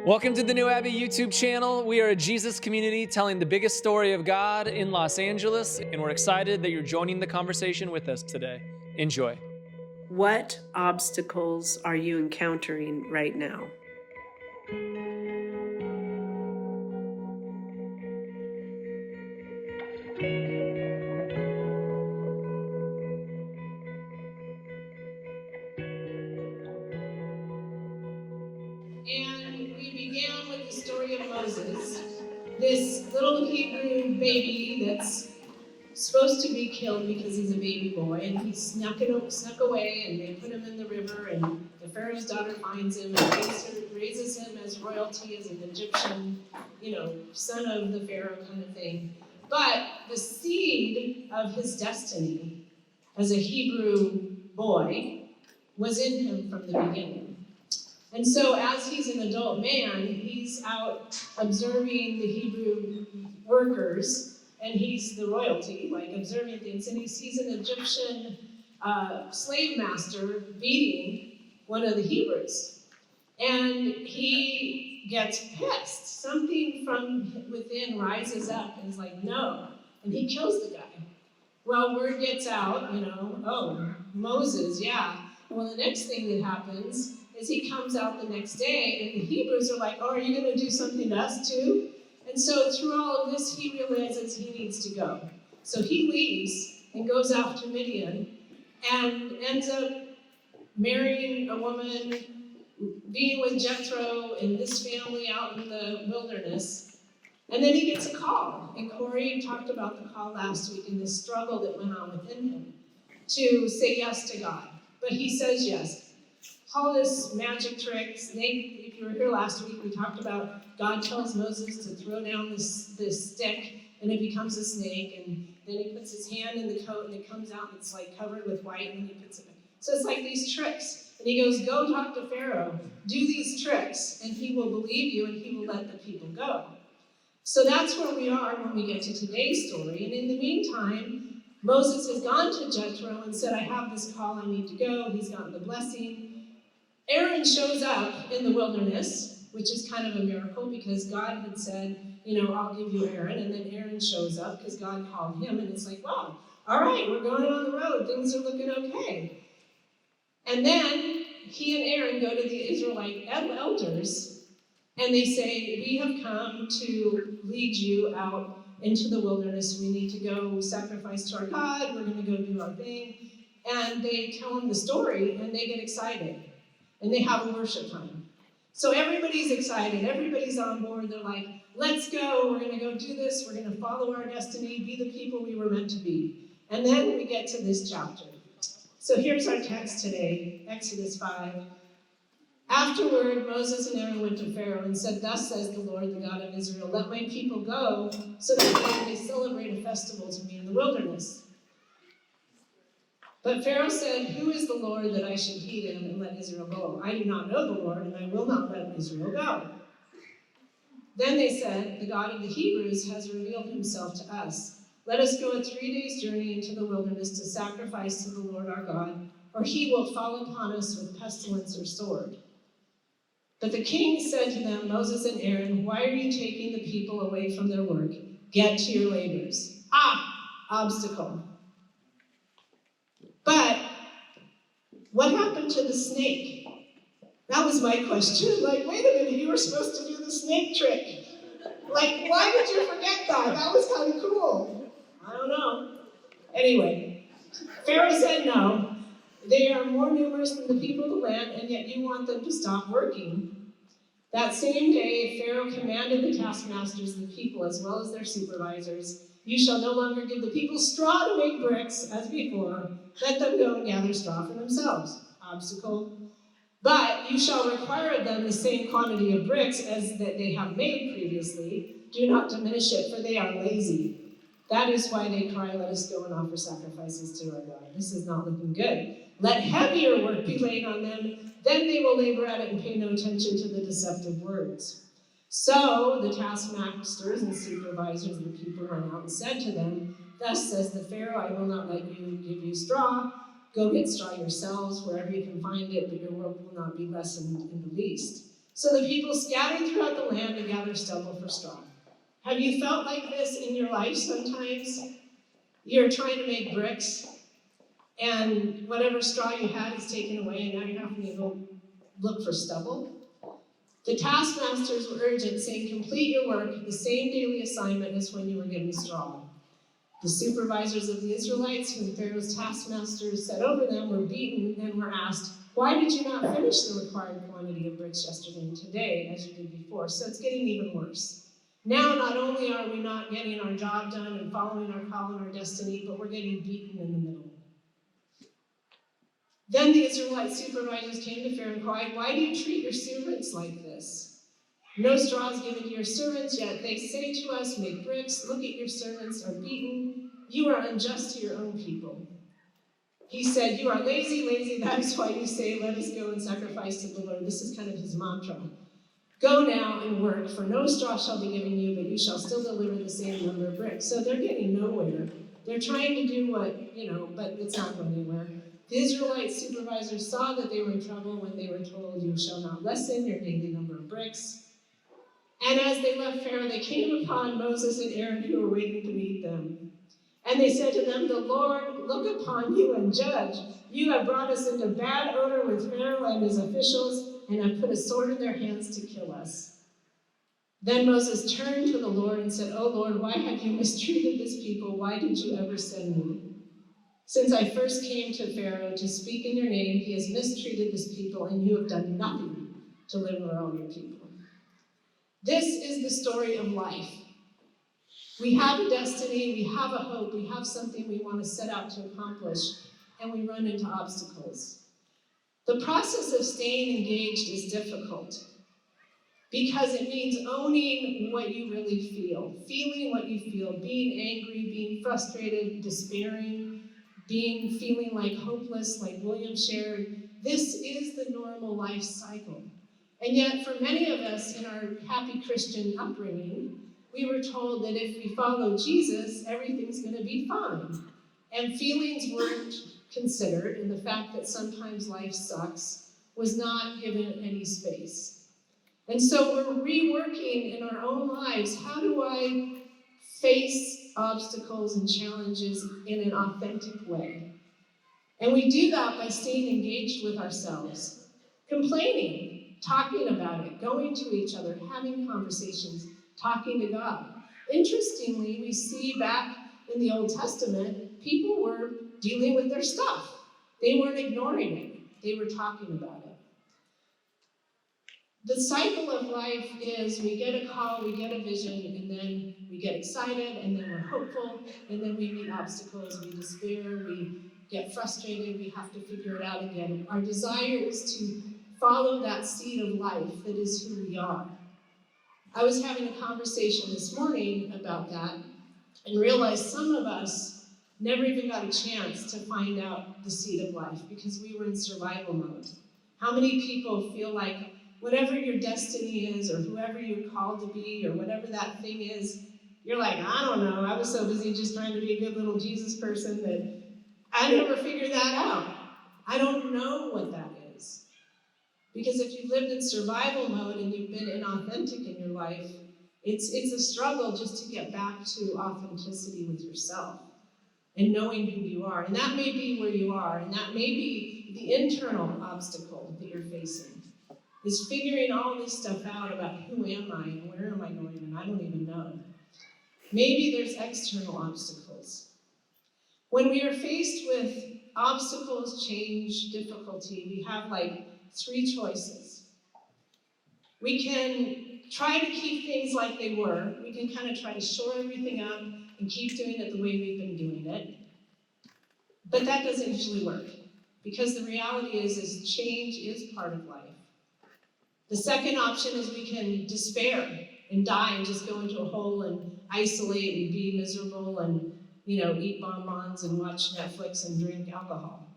Welcome to the New Abbey YouTube channel. We are a Jesus community telling the biggest story of God in Los Angeles, and we're excited that you're joining the conversation with us today. Enjoy. What obstacles are you encountering right now? And we began with the story of Moses, this little Hebrew baby that's supposed to be killed because he's a baby boy, and he snuck away, and they put him in the river, and the Pharaoh's daughter finds him and raises him as royalty, as an Egyptian, son of the Pharaoh kind of thing. But the seed of his destiny as a Hebrew boy was in him from the beginning. And so as he's an adult man, he's out observing the Hebrew workers, and he's the royalty, observing things, and he sees an Egyptian slave master beating one of the Hebrews. And he gets pissed. Something from within rises up and is like, no. And he kills the guy. Well, word gets out, oh, Moses, yeah. Well, the next thing that happens is he comes out the next day, and the Hebrews are like, oh, are you going to do something to us too? And so through all of this, he realizes he needs to go. So he leaves and goes off to Midian and ends up marrying a woman, being with Jethro and this family out in the wilderness. And then he gets a call. And Corey talked about the call last week and the struggle that went on within him to say yes to God. But he says yes. All this magic tricks. If you were here last week, we talked about God tells Moses to throw down this stick, and it becomes a snake, and then he puts his hand in the coat, and it comes out, and it's covered with white, and then he puts it. So it's these tricks. And he goes, go talk to Pharaoh, do these tricks, and he will believe you, and he will let the people go. So that's where we are when we get to today's story. And in the meantime, Moses has gone to Jethro and said, I have this call, I need to go. He's gotten the blessing. Aaron shows up in the wilderness, which is kind of a miracle because God had said, I'll give you Aaron. And then Aaron shows up because God called him. And it's like, wow, all right, we're going on the road. Things are looking okay. And then he and Aaron go to the Israelite elders, and they say, we have come to lead you out into the wilderness. We need to go sacrifice to our God. We're going to go do our thing. And they tell him the story, and they get excited. And they have a worship time. So everybody's excited. Everybody's on board. They're like, let's go. We're going to go do this. We're going to follow our destiny, be the people we were meant to be. And then we get to this chapter. So here's our text today, Exodus 5. Afterward, Moses and Aaron went to Pharaoh and said, thus says the Lord, the God of Israel, let my people go so that they may celebrate a festival to me in the wilderness. But Pharaoh said, who is the Lord that I should heed him and let Israel go? I do not know the Lord, and I will not let Israel go. Then they said, the God of the Hebrews has revealed himself to us. Let us go a 3 days' journey into the wilderness to sacrifice to the Lord our God, or he will fall upon us with pestilence or sword. But the king said to them, Moses and Aaron, why are you taking the people away from their work? Get to your labors. Obstacle. But what happened to the snake? That was my question. Wait a minute, you were supposed to do the snake trick. Why did you forget that? That was kind of cool. I don't know. Anyway, Pharaoh said no. They are more numerous than the people of the land, and yet you want them to stop working. That same day, Pharaoh commanded the taskmasters of the people, as well as their supervisors, you shall no longer give the people straw to make bricks, as before. Let them go and gather straw for themselves. Obstacle. But you shall require of them the same quantity of bricks as that they have made previously. Do not diminish it, for they are lazy. That is why they cry, let us go and offer sacrifices to our God. This is not looking good. Let heavier work be laid on them. Then they will labor at it and pay no attention to the deceptive words. So the taskmasters and supervisors of the people went out and said to them, thus says the Pharaoh, I will not let you give you straw. Go get straw yourselves wherever you can find it, but your work will not be lessened in the least. So the people scattered throughout the land to gather stubble for straw. Have you felt like this in your life sometimes? You're trying to make bricks, and whatever straw you had is taken away, and now you're having to go look for stubble. The taskmasters were urgent, saying, complete your work, the same daily assignment as when you were given straw. The supervisors of the Israelites, whom Pharaoh's taskmasters set over them, were beaten and were asked, why did you not finish the required quantity of bricks yesterday and today as you did before? So it's getting even worse. Now, not only are we not getting our job done and following our call and our destiny, but we're getting beaten in the middle. Then the Israelite supervisors came to Pharaoh and cried, why do you treat your servants like this? No straw is given to your servants, yet they say to us, make bricks. Look at your servants are beaten. You are unjust to your own people. He said, you are lazy, lazy. That is why you say, let us go and sacrifice to the Lord. This is kind of his mantra. Go now and work, for no straw shall be given you, but you shall still deliver the same number of bricks. So they're getting nowhere. They're trying to do what, but it's not going anywhere. The Israelite supervisors saw that they were in trouble when they were told, you shall not lessen your daily number of bricks. And as they left Pharaoh, they came upon Moses and Aaron, who were waiting to meet them. And they said to them, the Lord look upon you and judge. You have brought us into bad odor with Pharaoh and his officials, and have put a sword in their hands to kill us. Then Moses turned to the Lord and said, O Lord, why have you mistreated this people? Why did you ever send me? Since I first came to Pharaoh to speak in your name, he has mistreated this people, and you have done nothing to deliver all your people. This is the story of life. We have a destiny, we have a hope, we have something we want to set out to accomplish, and we run into obstacles. The process of staying engaged is difficult because it means owning what you really feel, feeling what you feel, being angry, being frustrated, despairing, feeling like hopeless, like William shared. This is the normal life cycle. And yet, for many of us in our happy Christian upbringing, we were told that if we follow Jesus, everything's going to be fine. And feelings weren't considered, and the fact that sometimes life sucks was not given any space. And so we're reworking in our own lives, how do I face obstacles and challenges in an authentic way? And we do that by staying engaged with ourselves, complaining, talking about it, going to each other, having conversations, talking to God. Interestingly, we see back in the Old Testament, people were dealing with their stuff. They weren't ignoring it. They were talking about it. The cycle of life is we get a call, we get a vision, and then we get excited, and then we're hopeful, and then we meet obstacles, we despair, we get frustrated, we have to figure it out again. Our desire is to follow that seed of life that is who we are. I was having a conversation this morning about that and realized some of us never even got a chance to find out the seed of life because we were in survival mode. How many people feel like whatever your destiny is or whoever you're called to be or whatever that thing is, you're like, I don't know, I was so busy just trying to be a good little Jesus person that I never figured that out. I don't know what that is. Because if you've lived in survival mode and you've been inauthentic in your life, it's a struggle just to get back to authenticity with yourself and knowing who you are. And that may be where you are, and that may be the internal obstacle that you're facing, is figuring all this stuff out about who am I and where am I going, and I don't even know. Maybe there's external obstacles. When we are faced with obstacles, change, difficulty, we have like 3 choices. We can try to keep things like they were. We can kind of try to shore everything up and keep doing it the way we've been doing it. But that doesn't usually work because the reality is change is part of life. The second option is we can despair and die and just go into a hole and isolate and be miserable and, eat bonbons and watch Netflix and drink alcohol.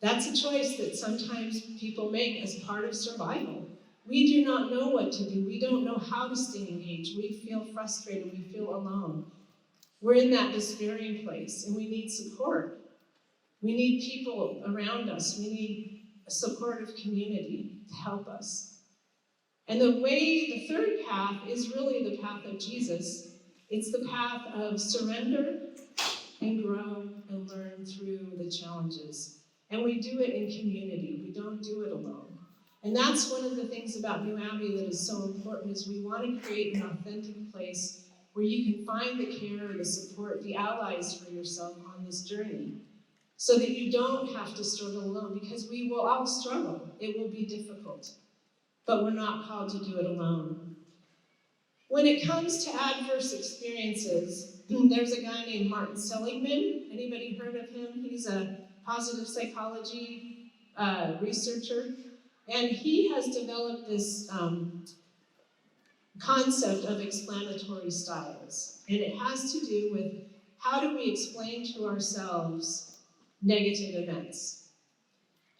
That's a choice that sometimes people make as part of survival. We do not know what to do. We don't know how to stay engaged. We feel frustrated. We feel alone. We're in that despairing place, and we need support. We need people around us. We need a supportive community to help us. And the third path is really the path of Jesus. It's the path of surrender and grow and learn through the challenges. And we do it in community. We don't do it alone. And that's one of the things about New Abbey that is so important is we want to create an authentic place where you can find the care, the support, the allies for yourself on this journey so that you don't have to struggle alone, because we will all struggle. It will be difficult, but we're not called to do it alone. When it comes to adverse experiences, there's a guy named Martin Seligman. Anybody heard of him? He's a positive psychology researcher. And he has developed this concept of explanatory styles. And it has to do with how do we explain to ourselves negative events.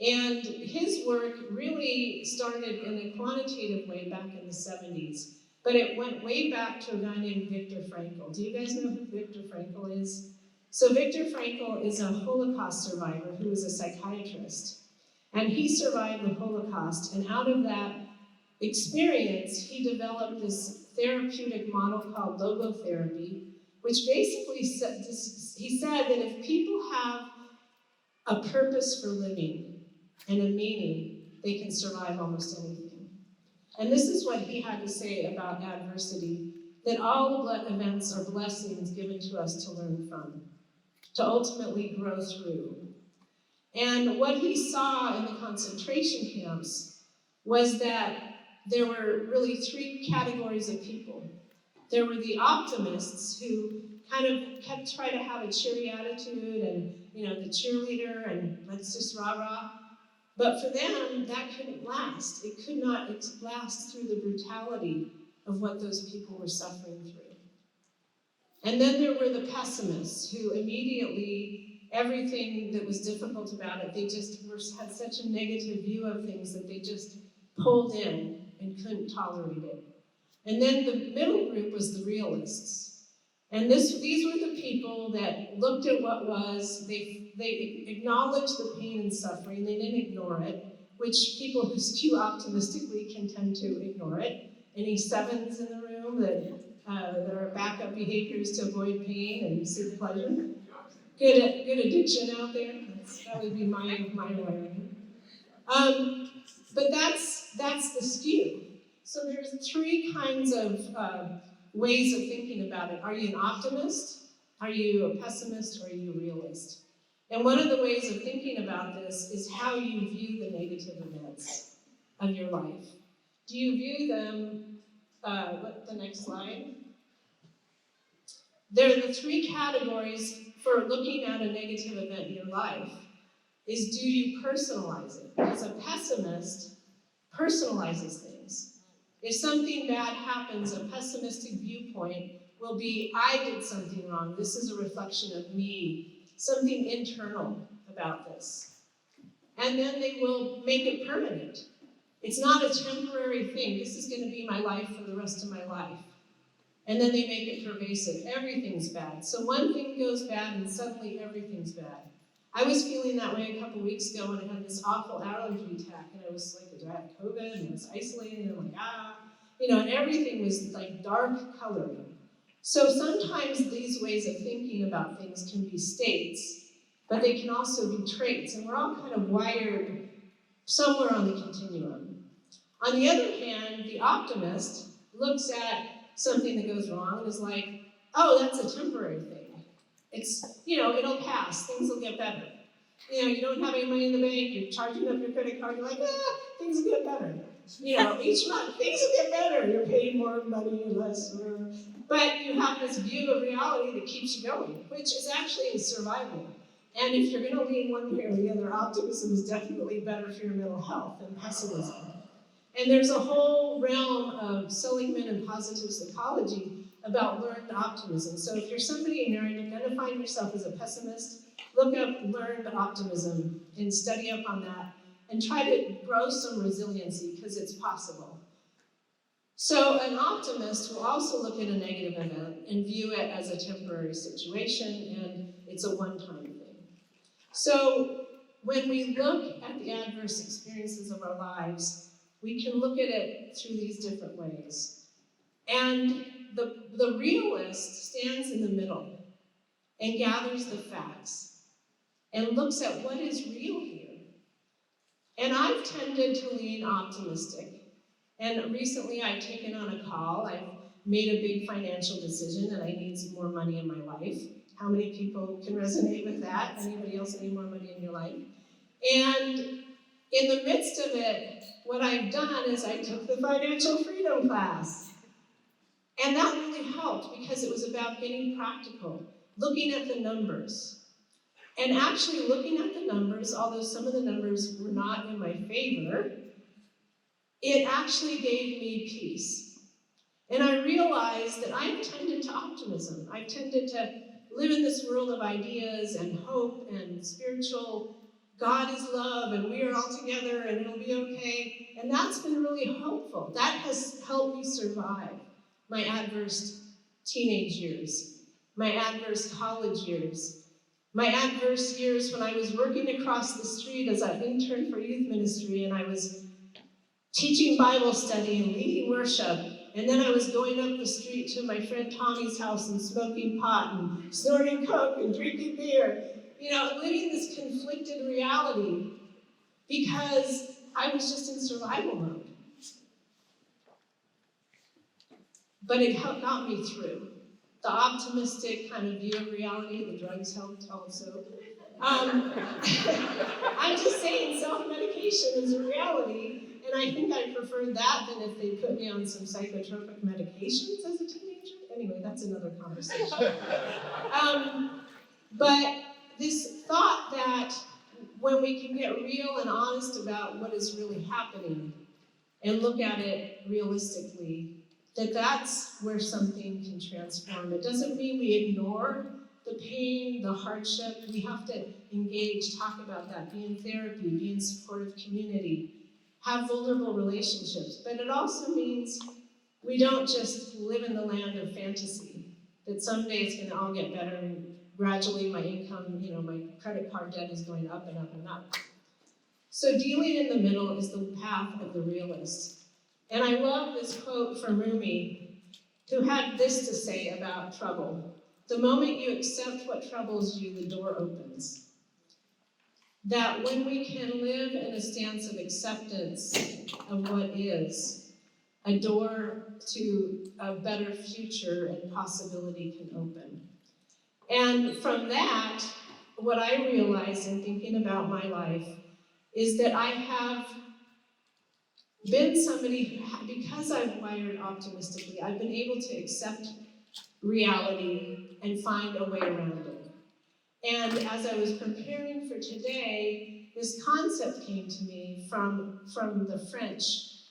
And his work really started in a quantitative way back in the 70s. But it went way back to a guy named Viktor Frankel. Do you guys know who Viktor Frankel is? So Viktor Frankel is a Holocaust survivor who was a psychiatrist. And he survived the Holocaust, and out of that experience, he developed this therapeutic model called logotherapy, which basically he said that if people have a purpose for living and a meaning, they can survive almost anything. And this is what he had to say about adversity, that all events are blessings given to us to learn from, to ultimately grow through. And what he saw in the concentration camps was that there were really three categories of people. There were the optimists who kind of kept trying to have a cheery attitude and, the cheerleader and let's just rah-rah. But for them, that couldn't last. It could not last through the brutality of what those people were suffering through. And then there were the pessimists who immediately, everything that was difficult about it, they just had such a negative view of things that they just pulled in and couldn't tolerate it. And then the middle group was the realists. And these were the people that looked at what was, they acknowledged the pain and suffering, they didn't ignore it, which people who skew optimistically can tend to ignore it. Any sevens in the room that are backup behaviors to avoid pain and seek pleasure? Good addiction out there. That would be my wiring. But that's the skew. So there's three kinds of ways of thinking about it. Are you an optimist? Are you a pessimist? Or are you a realist? And one of the ways of thinking about this is how you view the negative events of your life. Do you view them, the next slide? There are the three categories for looking at a negative event in your life. Is do you personalize it? Because a pessimist personalizes things. If something bad happens, a pessimistic viewpoint will be, I did something wrong. This is a reflection of me. Something internal about this. And then they will make it permanent. It's not a temporary thing. This is going to be my life for the rest of my life. And then they make it pervasive. Everything's bad. So one thing goes bad and suddenly everything's bad. I was feeling that way a couple weeks ago when I had this awful allergy attack, and I was like, I had COVID, and I was isolated, and I'm like, and everything was like dark coloring. So sometimes these ways of thinking about things can be states, but they can also be traits, and we're all kind of wired somewhere on the continuum. On the other hand, the optimist looks at something that goes wrong and is like, oh, that's a temporary thing. It's, it'll pass, things will get better. You don't have any money in the bank, you're charging up your credit card, you're like, things will get better. Each month, things will get better. You're paying more money, less, but you have this view of reality that keeps you going, which is actually survival. And if you're going to lean one way or the other, optimism is definitely better for your mental health than pessimism. And there's a whole realm of Seligman and positive psychology about learned optimism. So if you're somebody and you're identifying yourself as a pessimist, look up learned optimism and study up on that and try to grow some resiliency because it's possible. So an optimist will also look at a negative event and view it as a temporary situation, and it's a one-time thing. So when we look at the adverse experiences of our lives, we can look at it through these different ways. And the realist stands in the middle and gathers the facts and looks at what is real here. And I've tended to lean optimistic. And recently I've taken on a call. I've made a big financial decision and I need some more money in my life. How many people can resonate with that? Anybody else need more money in your life? And in the midst of it, what I've done is I took the financial freedom class. And that really helped because it was about getting practical, looking at the numbers. And actually looking at the numbers, although some of the numbers were not in my favor, it actually gave me peace. And I realized that I've tended to optimism. I've tended to live in this world of ideas and hope and spiritual, God is love and we are all together and it'll be okay. And that's been really hopeful. That has helped me survive my adverse teenage years, my adverse college years, my adverse years when I was working across the street as an intern for youth ministry and I was teaching Bible study and leading worship. And then I was going up the street to my friend Tommy's house and smoking pot and snorting coke and drinking beer. You know, living this conflicted reality because I was just in survival mode. But it got me through. The optimistic kind of view of reality, the drugs helped also. I'm just saying self-medication is a reality, and I think I preferred that than if they put me on some psychotropic medications as a teenager. Anyway, that's another conversation. But this thought that when we can get real and honest about what is really happening and look at it realistically, that's where something can transform. It doesn't mean we ignore the pain, the hardship. We have to engage, talk about that, be in therapy, be in supportive community, have vulnerable relationships. But it also means we don't just live in the land of fantasy, that someday it's going to all get better and gradually my income, my credit card debt is going up and up and up. So dealing in the middle is the path of the realist. And I love this quote from Rumi, who had this to say about trouble. The moment you accept what troubles you, the door opens. That when we can live in a stance of acceptance of what is, a door to a better future and possibility can open. And from that, what I realized in thinking about my life is that I have been somebody who, because I've wired optimistically, I've been able to accept reality and find a way around it. And as I was preparing for today, this concept came to me from the French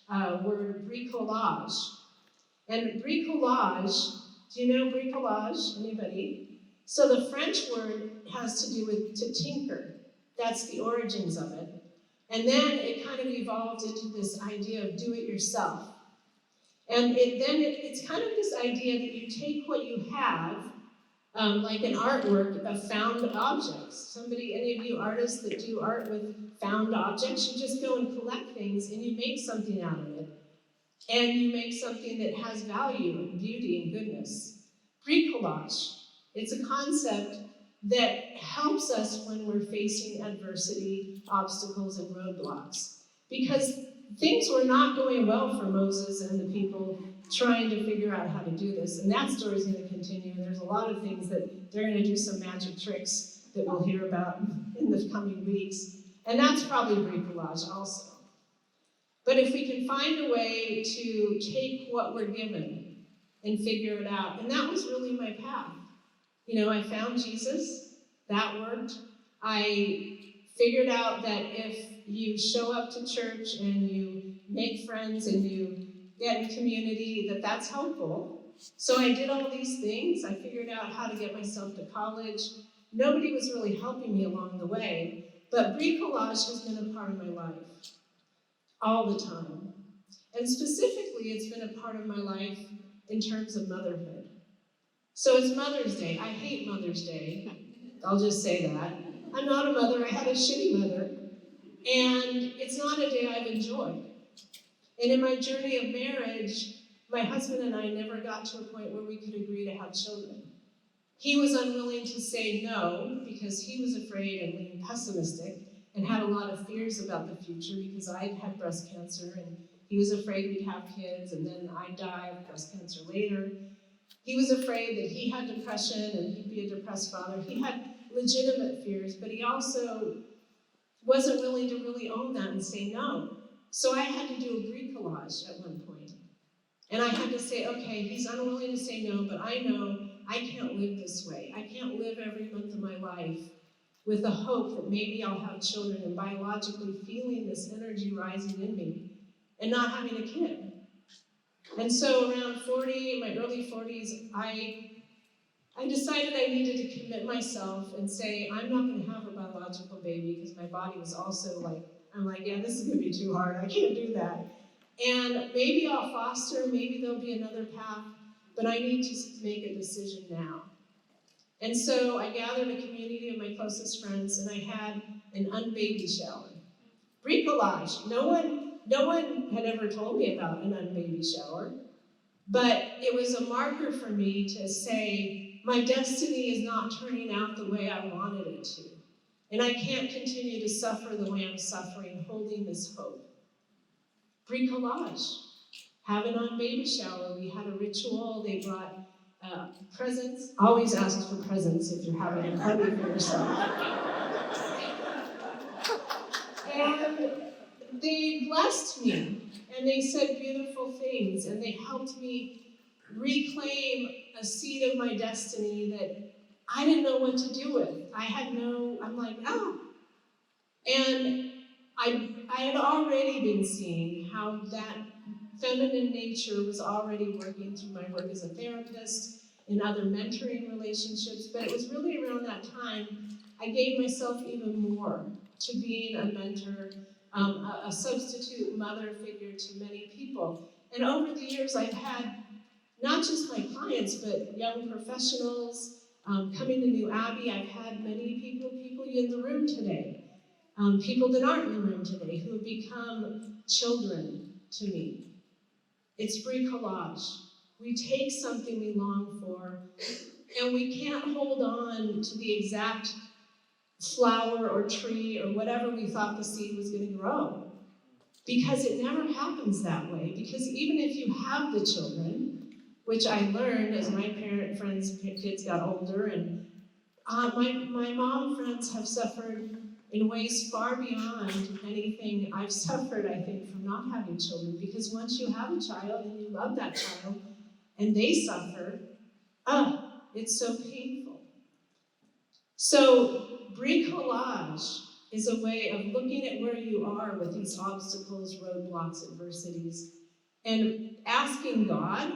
word bricolage. And bricolage, do you know bricolage? Anybody? So the French word has to do with to tinker. That's the origins of it. And then it kind of evolved into this idea of do it yourself. And it's kind of this idea that you take what you have, like an artwork of found objects. Any of you artists that do art with found objects, you just go and collect things and you make something out of it. And you make something that has value and beauty and goodness. Bricolage, it's a concept that helps us when we're facing adversity, obstacles, and roadblocks. Because things were not going well for Moses and the people trying to figure out how to do this. And that story is going to continue. There's a lot of things that they're going to do some magic tricks that we'll hear about in the coming weeks. And that's probably bricolage also. But if we can find a way to take what we're given and figure it out, and that was really my path. I found Jesus, that worked. I figured out that if you show up to church and you make friends and you get in community, that's helpful. So I did all these things. I figured out how to get myself to college. Nobody was really helping me along the way, but bricolage has been a part of my life, all the time. And specifically, it's been a part of my life in terms of motherhood. So it's Mother's Day. I hate Mother's Day. I'll just say that. I'm not a mother. I had a shitty mother. And it's not a day I've enjoyed. And in my journey of marriage, my husband and I never got to a point where we could agree to have children. He was unwilling to say no because he was afraid and being pessimistic and had a lot of fears about the future because I had breast cancer and he was afraid we'd have kids and then I'd die of breast cancer later. He was afraid that he had depression and he'd be a depressed father. He had legitimate fears, but he also wasn't willing to really own that and say no. So I had to do a bricolage at one point. And I had to say, okay, he's unwilling to say no, but I know I can't live this way. I can't live every month of my life with the hope that maybe I'll have children and biologically feeling this energy rising in me and not having a kid. And so around 40, my early 40s, I decided I needed to commit myself and say, I'm not going to have a biological baby because my body was also like, I'm like, yeah, this is going to be too hard. I can't do that. And maybe I'll foster, maybe there'll be another path, but I need to make a decision now. And so I gathered a community of my closest friends and I had an unbaby shower. Bricolage. No one had ever told me about an unbaby shower, but it was a marker for me to say, my destiny is not turning out the way I wanted it to. And I can't continue to suffer the way I'm suffering, holding this hope. Bricolage. Have an on-baby shower. We had a ritual. They brought presents. Always ask for presents if you're having a party for yourself. And they blessed me, and they said beautiful things, and they helped me reclaim a seed of my destiny that I didn't know what to do with. I'm like, oh. And I had already been seeing how that feminine nature was already working through my work as a therapist and other mentoring relationships, but it was really around that time I gave myself even more to being a mentor, a substitute mother figure to many people. And over the years, I've had not just my clients, but young professionals coming to New Abbey. I've had many people in the room today, people that aren't in the room today, who have become children to me. It's bricolage. We take something we long for, and we can't hold on to the exact flower or tree or whatever we thought the seed was going to grow. Because it never happens that way. Because even if you have the children, which I learned as my parent friends' kids got older, and my mom friends have suffered in ways far beyond anything I've suffered, I think, from not having children. Because once you have a child and you love that child, and they suffer, it's so painful. So bricolage is a way of looking at where you are with these obstacles, roadblocks, adversities, and asking God,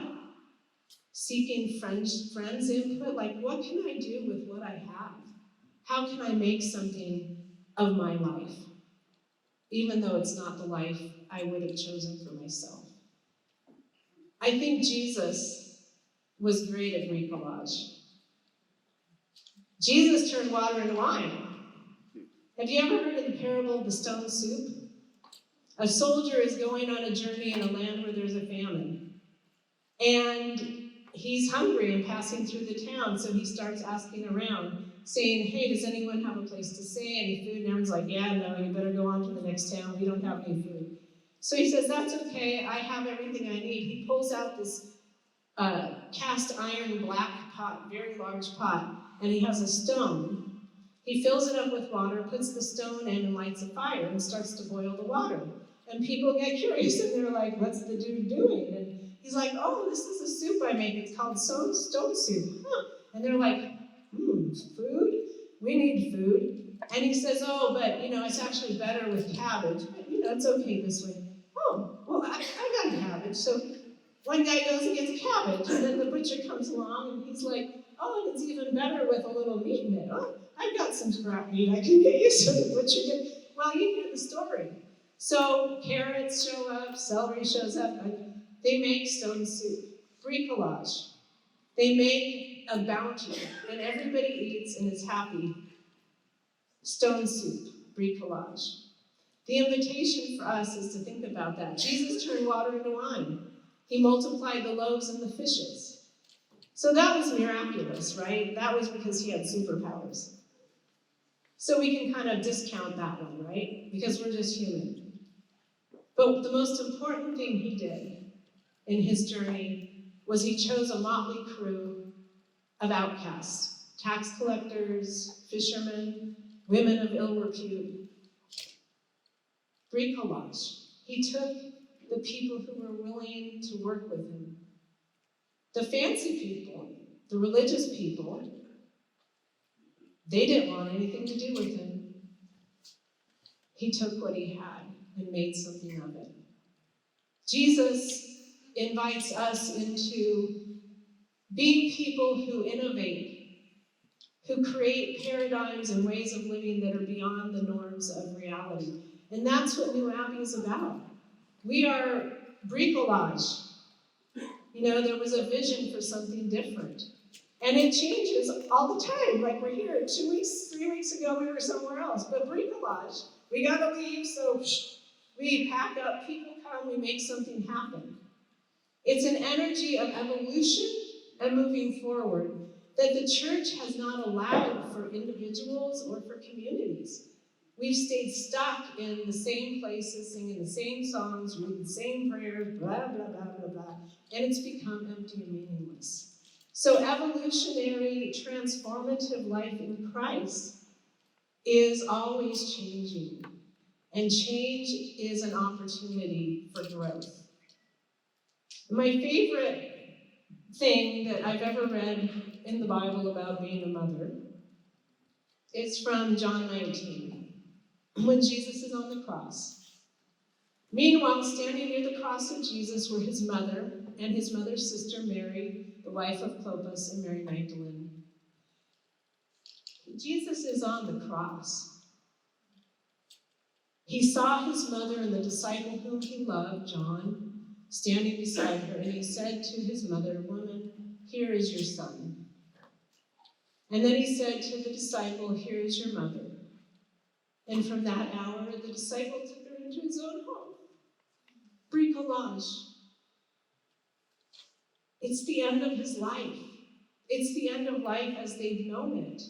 seeking friends' input, like, what can I do with what I have? How can I make something of my life, even though it's not the life I would have chosen for myself? I think Jesus was great at bricolage. Jesus turned water into wine. Have you ever heard of the parable of the stone soup? A soldier is going on a journey in a land where there's a famine. And he's hungry and passing through the town, so he starts asking around, saying, hey, does anyone have a place to stay, any food? And everyone's like, yeah, no, you better go on to the next town. We don't have any food. So he says, that's okay. I have everything I need. He pulls out this cast iron black pot, very large pot, and he has a stone. He fills it up with water, puts the stone in, and lights a fire, and starts to boil the water. And people get curious, and they're like, what's the dude doing? And he's like, oh, this is a soup I make. It's called stone soup. Huh. And they're like, food? We need food. And he says, oh, but, it's actually better with cabbage. But, it's okay this way. Oh, well, I got cabbage. So one guy goes and gets cabbage, and then the butcher comes along, and he's like, oh, and it's even better with a little meat in it. Oh, I've got some scrap meat I can get you. So the butcher gets, well, you hear the story. So carrots show up, celery shows up, and they make stone soup, bricolage. They make a bounty, and everybody eats and is happy. Stone soup, bricolage. The invitation for us is to think about that. Jesus turned water into wine. He multiplied the loaves and the fishes. So that was miraculous, right? That was because he had superpowers. So we can kind of discount that one, right? Because we're just human. But the most important thing he did in his journey was he chose a motley crew of outcasts, tax collectors, fishermen, women of ill repute. Bricolage. He took the people who were willing to work with him. The fancy people, the religious people, they didn't want anything to do with him. He took what he had and made something of it. Jesus invites us into being people who innovate, who create paradigms and ways of living that are beyond the norms of reality. And that's what New Abbey is about. We are bricolage. There was a vision for something different. And it changes all the time. Like we're here 2 weeks, 3 weeks ago, we were somewhere else. But bricolage, we gotta leave, so we pack up, people come, we make something happen. It's an energy of evolution and moving forward that the church has not allowed for individuals or for communities. We've stayed stuck in the same places, singing the same songs, reading the same prayers, blah, blah, blah, blah, blah. And it's become empty and meaningless. So evolutionary, transformative life in Christ is always changing. And change is an opportunity for growth. My favorite thing that I've ever read in the Bible about being a mother is from John 19, when Jesus is on the cross. Meanwhile, standing near the cross of Jesus were his mother and his mother's sister Mary, the wife of Clopas, and Mary Magdalene. Jesus is on the cross. He saw his mother and the disciple whom he loved, John, standing beside her, and he said to his mother, "Woman, here is your son." And then he said to the disciple, "Here is your mother." And from that hour, the disciple took her into his own home. Bricolage. It's the end of his life. It's the end of life as they've known it.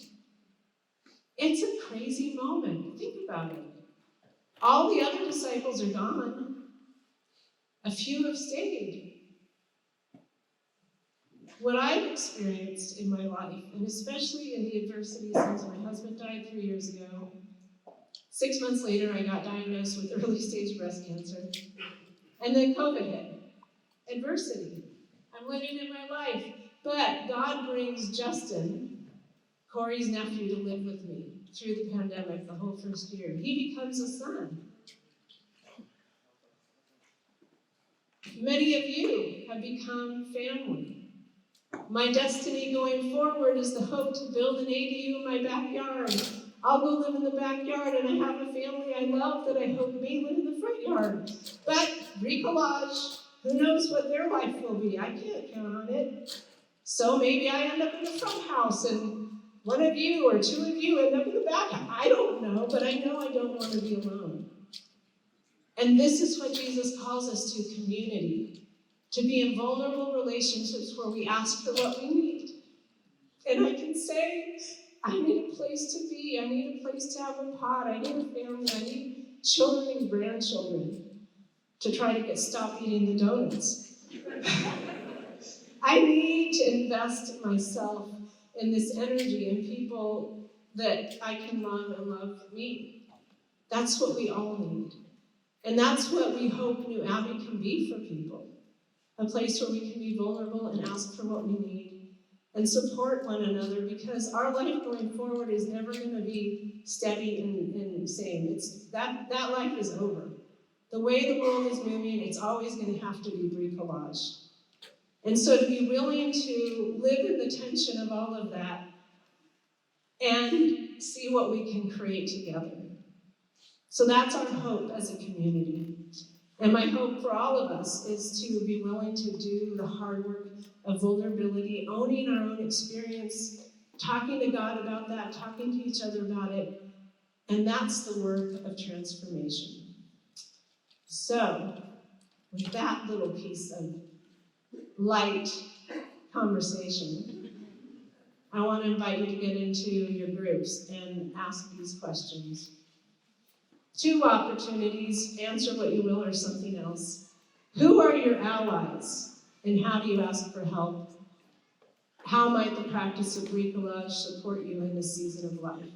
It's a crazy moment. Think about it. All the other disciples are gone. A few have stayed. What I've experienced in my life, and especially in the adversity since my husband died 3 years ago, 6 months later I got diagnosed with early stage breast cancer, and then COVID hit. Adversity. I'm living in my life, but God brings Justin, Corey's nephew, to live with me through the pandemic the whole first year. He becomes a son. Many of you have become family. My destiny going forward is the hope to build an ADU in my backyard. I'll go live in the backyard, and I have a family I love that I hope may live in the front yard. But bricolage, who knows what their life will be? I can't count on it. So maybe I end up in the front house, and one of you or two of you end up in the back. I don't know, but I know I don't want to be alone. And this is what Jesus calls us to, community. To be in vulnerable relationships where we ask for what we need. And I can say, I need a place to be. I need a place to have a pot. I need a family. I need children and grandchildren to try to stop eating the donuts. I need to invest myself in this energy and people that I can love and love me. That's what we all need. And that's what we hope New Abbey can be for people. A place where we can be vulnerable and ask for what we need and support one another, because our life going forward is never going to be steady and same. That life is over. The way the world is moving, it's always going to have to be bricolage. And so to be willing to live in the tension of all of that and see what we can create together. So that's our hope as a community. And my hope for all of us is to be willing to do the hard work of vulnerability, owning our own experience, talking to God about that, talking to each other about it. And that's the work of transformation. So, with that little piece of light conversation, I want to invite you to get into your groups and ask these questions. 2 opportunities, answer what you will or something else. Who are your allies, and how do you ask for help? How might the practice of bricolage support you in this season of life?